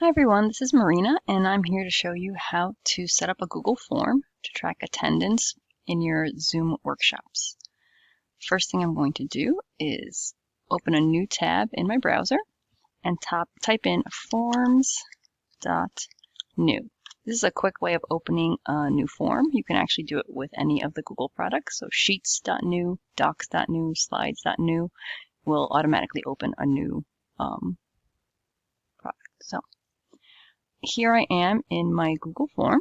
Hi everyone, this is Marina and I'm here to show you how to set up a Google form to track attendance in your Zoom workshops. First thing I'm going to do is open a new tab in my browser and type in forms.new. This is a quick way of opening a new form. You can actually do it with any of the Google products. So sheets.new, docs.new, slides.new will automatically open a new product. So here I am in my Google form,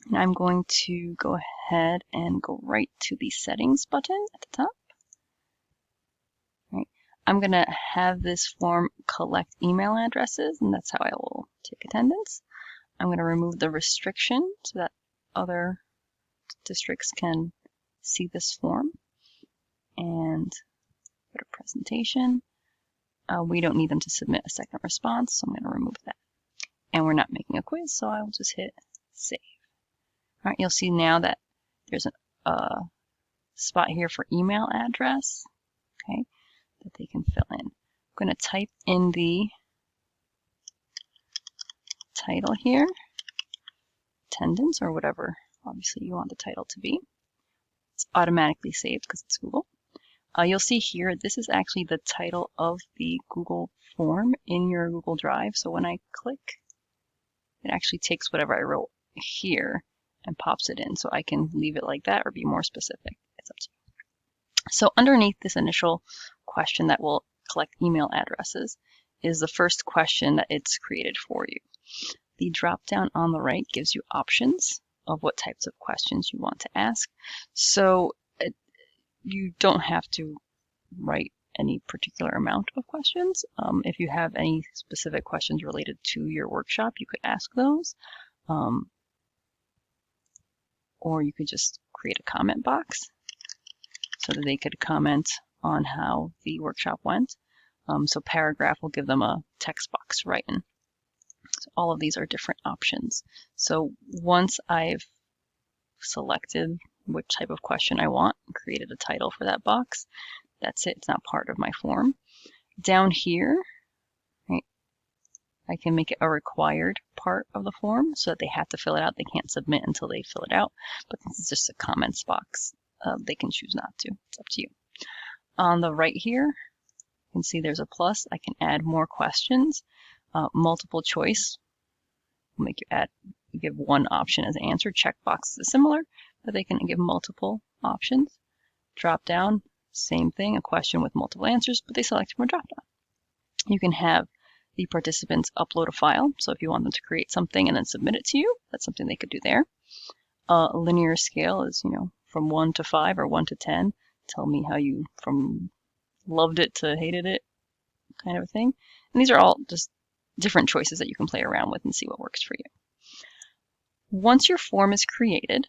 and I'm going to go ahead and go right to the settings button at the top. Right. I'm going to have this form collect email addresses, and that's how I will take attendance. I'm going to remove the restriction so that other districts can see this form. And go to presentation. We don't need them to submit a second response, so I'm going to remove that. And we're not making a quiz, so I will just hit save. All right, you'll see now that there's a spot here for email address, okay, that they can fill in. I'm going to type in the title here, attendance, or whatever obviously you want the title to be. It's automatically saved because it's Google. You'll see here, this is actually the title of the Google form in your Google Drive. So when I click, it actually takes whatever I wrote here and pops it in. So I can leave it like that or be more specific. It's up to you. So underneath this initial question that will collect email addresses is the first question that it's created for you. The drop down on the right gives you options of what types of questions you want to ask. So you don't have to write any particular amount of questions. If you have any specific questions related to your workshop, you could ask those. Or you could just create a comment box so that they could comment on how the workshop went. So paragraph will give them a text box right in. So all of these are different options. So once I've selected which type of question I want and created a title for that box, that's it. It's not part of my form. Down here, right, I can make it a required part of the form so that they have to fill it out. They can't submit until they fill it out. But this is just a comments box. They can choose not to. It's up to you. On the right here, you can see there's a plus. I can add more questions. Multiple choice will make you give one option as an answer. Checkbox is similar, but they can give multiple options. Drop down, same thing, a question with multiple answers, but they select from a drop down. You can have the participants upload a file. So if you want them to create something and then submit it to you, that's something they could do there. Linear scale is, from 1 to 5 or 1 to 10. Tell me how you from loved it to hated it kind of a thing. And these are all just different choices that you can play around with and see what works for you. Once your form is created,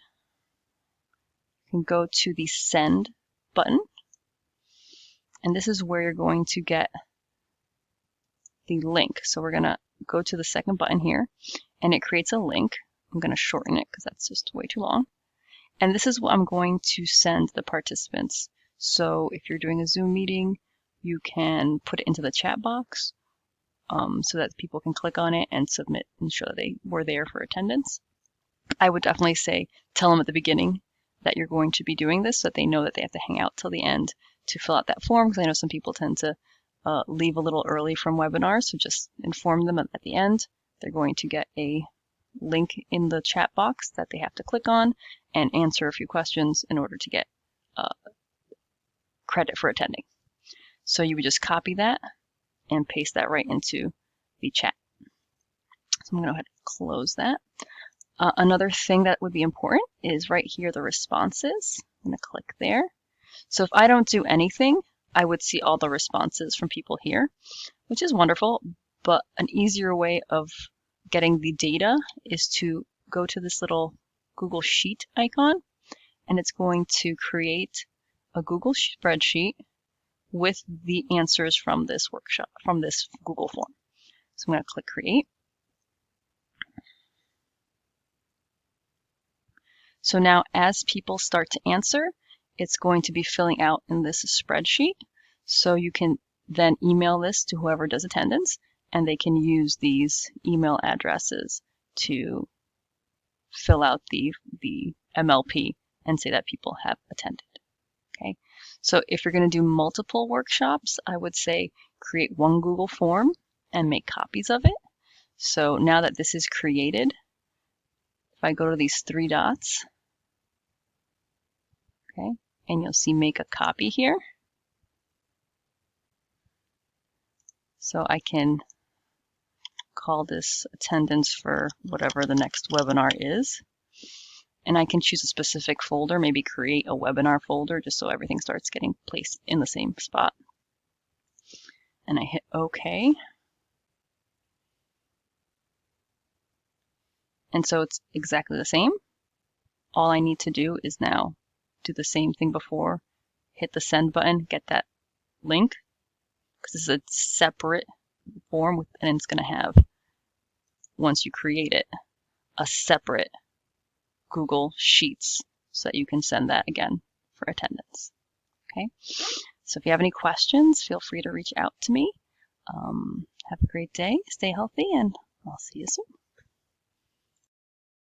you can go to the send button. And this is where you're going to get the link. So we're going to go to the second button here and it creates a link. I'm going to shorten it because that's just way too long. And this is what I'm going to send the participants. So if you're doing a Zoom meeting, you can put it into the chat box so that people can click on it and submit and show that they were there for attendance. I would definitely say tell them at the beginning that you're going to be doing this so that they know that they have to hang out till the end to fill out that form, because I know some people tend to leave a little early from webinars, so just inform them at the end. They're going to get a link in the chat box that they have to click on and answer a few questions in order to get credit for attending. So you would just copy that and paste that right into the chat. So I'm going to go ahead and close that. Another thing that would be important is right here, the responses. I'm going to click there. So if I don't do anything, I would see all the responses from people here, which is wonderful, but an easier way of getting the data is to go to this little Google Sheet icon, and it's going to create a Google spreadsheet with the answers from this workshop, from this Google form. So I'm going to click Create. So now as people start to answer, it's going to be filling out in this spreadsheet. So you can then email this to whoever does attendance and they can use these email addresses to fill out the MLP and say that people have attended. Okay, so if you're going to do multiple workshops, I would say create one Google form and make copies of it. So now that this is created, if I go to these three dots, okay, and you'll see make a copy here. So I can call this attendance for whatever the next webinar is. And I can choose a specific folder, maybe create a webinar folder just so everything starts getting placed in the same spot. And I hit OK. And so it's exactly the same. All I need to do is now do the same thing before, hit the send button, get that link, because this is a separate form, and it's going to have, once you create it, a separate Google Sheets so that you can send that again for attendance. Okay, so if you have any questions, feel free to reach out to me. Have a great day, stay healthy, and I'll see you soon.